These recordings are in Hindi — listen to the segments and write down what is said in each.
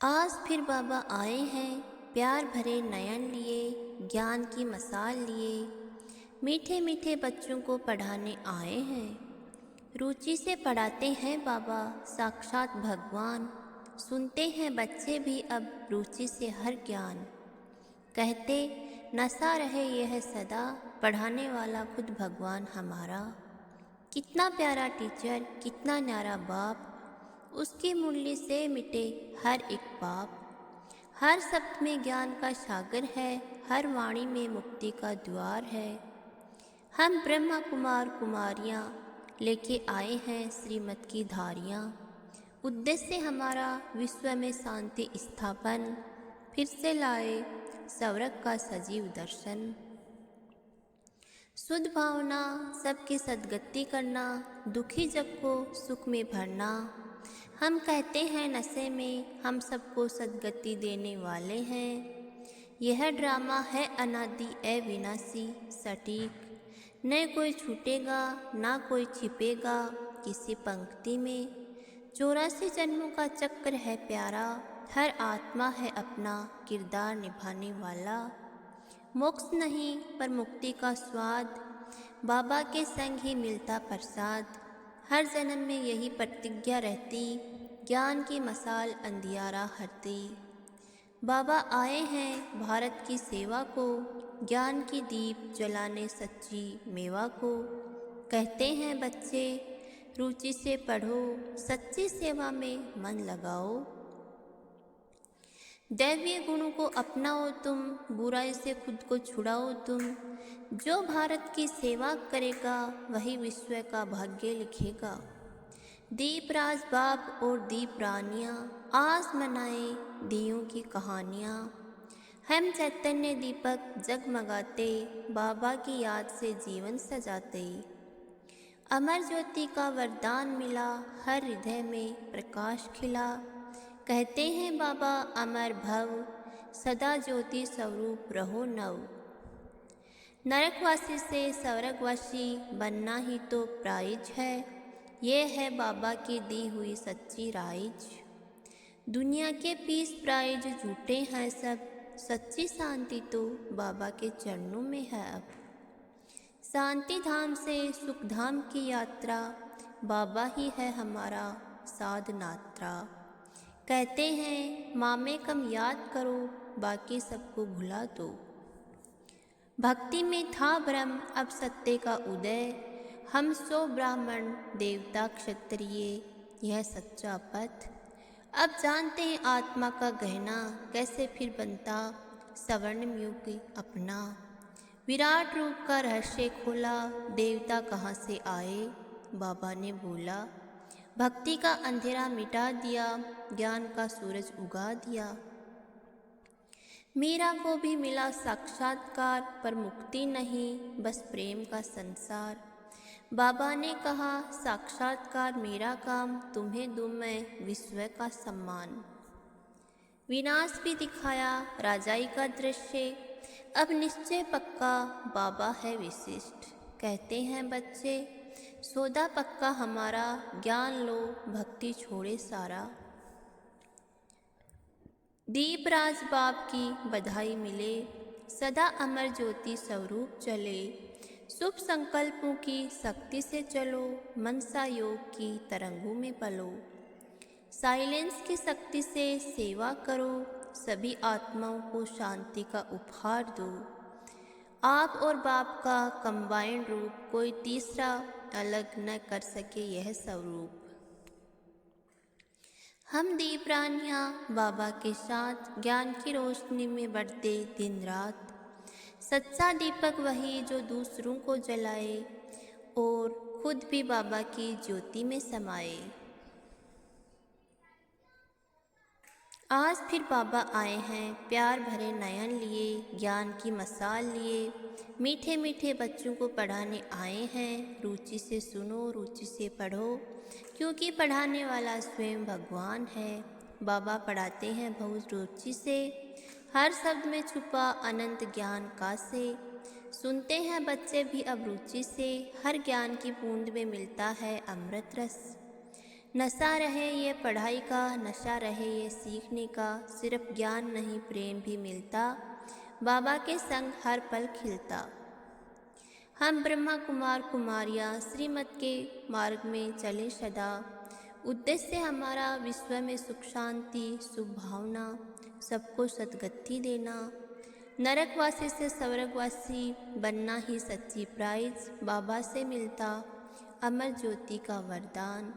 आज फिर बाबा आए हैं प्यार भरे नयन लिए, ज्ञान की मसाल लिए। मीठे मीठे बच्चों को पढ़ाने आए हैं। रुचि से पढ़ाते हैं बाबा, साक्षात भगवान। सुनते हैं बच्चे भी अब रुचि से हर ज्ञान। कहते नशा रहे यह सदा, पढ़ाने वाला खुद भगवान हमारा। कितना प्यारा टीचर, कितना न्यारा बाप, उसकी मुरली से मिटे हर एक पाप। हर शब्द में ज्ञान का सागर है, हर वाणी में मुक्ति का द्वार है। हम ब्रह्मा कुमार कुमारियाँ लेके आए हैं श्रीमत की धारियाँ। उद्देश्य हमारा विश्व में शांति स्थापन, फिर से लाए स्वर्ग का सजीव दर्शन। शुद्ध भावना सबकी सद्गति करना, दुखी जग को सुख में भरना। हम कहते हैं नशे में हम सबको सद्गति देने वाले हैं। यह ड्रामा है अनादि अविनाशी सटीक, न कोई छूटेगा ना कोई छिपेगा किसी पंक्ति में। 84 जन्मों का चक्र है प्यारा, हर आत्मा है अपना किरदार निभाने वाला। मोक्ष नहीं पर मुक्ति का स्वाद, बाबा के संग ही मिलता प्रसाद। हर जन्म में यही प्रतिज्ञा रहती, ज्ञान की मसाल अंधियारा हरती। बाबा आए हैं भारत की सेवा को, ज्ञान की दीप जलाने सच्ची मेवा को। कहते हैं बच्चे रुचि से पढ़ो, सच्ची सेवा में मन लगाओ। दैवीय गुणों को अपनाओ तुम, बुराई से खुद को छुड़ाओ तुम। जो भारत की सेवा करेगा वही विश्व का भाग्य लिखेगा। दीप राज बाप और दीप रानियाँ आज मनाए दियों की कहानियाँ। हम चैतन्य दीपक जगमगाते, बाबा की याद से जीवन सजाते। अमर ज्योति का वरदान मिला, हर हृदय में प्रकाश खिला। कहते हैं बाबा अमर भव, सदा ज्योति स्वरूप रहो नव। नरकवासी से स्वर्गवासी बनना ही तो प्राइज है, ये है बाबा की दी हुई सच्ची राइज। दुनिया के 20 प्राइज झूठे हैं सब, सच्ची शांति तो बाबा के चरणों में है अब। शांति धाम से सुख धाम की यात्रा, बाबा ही है हमारा साधनात्रा। कहते हैं माँ में कम याद करो, बाकी सबको भुला दो। भक्ति में था भ्रम अब सत्य का उदय, हम सो ब्राह्मण देवता क्षत्रिय यह सच्चा पथ। अब जानते हैं आत्मा का गहना, कैसे फिर बनता स्वर्णिम युग अपना। विराट रूप का रहस्य खोला, देवता कहाँ से आए बाबा ने बोला। भक्ति का अंधेरा मिटा दिया, ज्ञान का सूरज उगा दिया। मीरा को भी मिला साक्षात्कार, पर मुक्ति नहीं बस प्रेम का संसार। बाबा ने कहा साक्षात्कार मेरा काम, तुम्हें दूं मैं विश्व का सम्मान। विनाश भी दिखाया राजाई का दृश्य, अब निश्चय पक्का बाबा है विशिष्ट। कहते हैं बच्चे सौदा पक्का हमारा, ज्ञान लो भक्ति छोड़े सारा। दीप राज बाप की बधाई मिले, सदा अमर ज्योति स्वरूप चले। शुभ संकल्पों की शक्ति से चलो, मनसा योग की तरंगों में पलो। साइलेंस की शक्ति से सेवा करो, सभी आत्माओं को शांति का उपहार दो। आप और बाप का कंबाइंड रूप, कोई तीसरा अलग न कर सके यह स्वरूप। हम दीप रानियाँ बाबा के साथ, ज्ञान की रोशनी में बढ़ते दिन रात। सच्चा दीपक वही जो दूसरों को जलाए और खुद भी बाबा की ज्योति में समाए। आज फिर बाबा आए हैं प्यार भरे नयन लिए, ज्ञान की मसाल लिए। मीठे मीठे बच्चों को पढ़ाने आए हैं, रुचि से सुनो रुचि से पढ़ो, क्योंकि पढ़ाने वाला स्वयं भगवान है। बाबा पढ़ाते हैं बहुत रुचि से, हर शब्द में छुपा अनंत ज्ञान का से। सुनते हैं बच्चे भी अब रुचि से, हर ज्ञान की बूंद में मिलता है अमृत रस। नशा रहे ये पढ़ाई का, नशा रहे ये सीखने का, सिर्फ ज्ञान नहीं प्रेम भी मिलता, बाबा के संग हर पल खिलता। हम ब्रह्मा कुमार कुमारियाँ श्रीमत के मार्ग में चले सदा, उद्देश्य हमारा विश्व में सुख शांति शुभ भावना, सबको सद्गति देना। नरकवासी से स्वर्गवासी बनना ही सच्ची प्राइज, बाबा से मिलता अमर ज्योति का वरदान।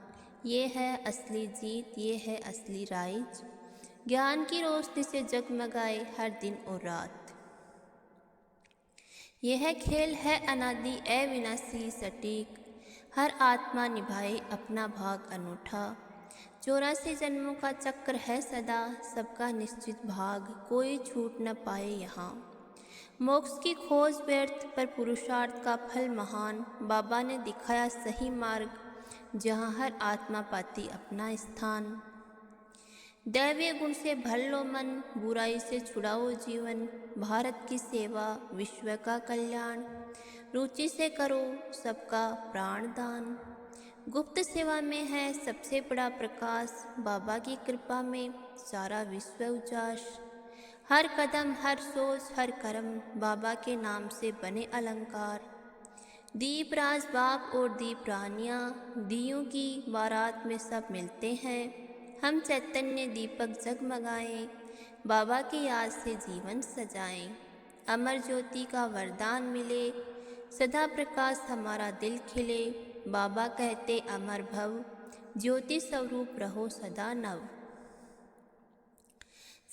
ये है असली जीत, ये है असली राइज, ज्ञान की रोशनी से जगमगाए हर दिन और रात। यह खेल है अनादि अविनाशी सटीक, हर आत्मा निभाए अपना भाग अनूठा। 84 जन्मों का चक्र है सदा, सबका निश्चित भाग, कोई छूट न पाए यहाँ। मोक्ष की खोज व्यर्थ पर पुरुषार्थ का फल महान, बाबा ने दिखाया सही मार्ग, जहाँ हर आत्मा पाती अपना स्थान। दैवीय गुण से भर लो मन, बुराई से छुड़ाओ जीवन, भारत की सेवा विश्व का कल्याण, रुचि से करो सबका प्राण दान। गुप्त सेवा में है सबसे बड़ा प्रकाश, बाबा की कृपा में सारा विश्व उजास। हर कदम हर सोच हर कर्म, बाबा के नाम से बने अलंकार। दीप राज बाप और दीप रानियाँ, दियों की बारात में सब मिलते हैं। हम चैतन्य दीपक जगमगाएं, बाबा की याद से जीवन सजाएं। अमर ज्योति का वरदान मिले, सदा प्रकाश हमारा दिल खिले, बाबा कहते अमर भव, ज्योति स्वरूप रहो सदा नव।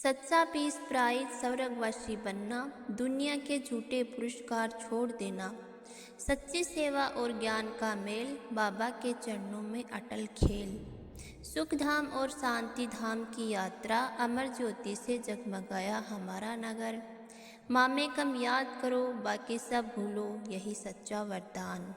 सच्चा पीस प्राइज स्वर्गवासी बनना, दुनिया के झूठे पुरस्कार छोड़ देना। सच्ची सेवा और ज्ञान का मेल, बाबा के चरणों में अटल खेल। सुख धाम और शांति धाम की यात्रा, अमर ज्योति से जगमगाया हमारा नगर। माँ में कम याद करो, बाकी सब भूलो, यही सच्चा वरदान।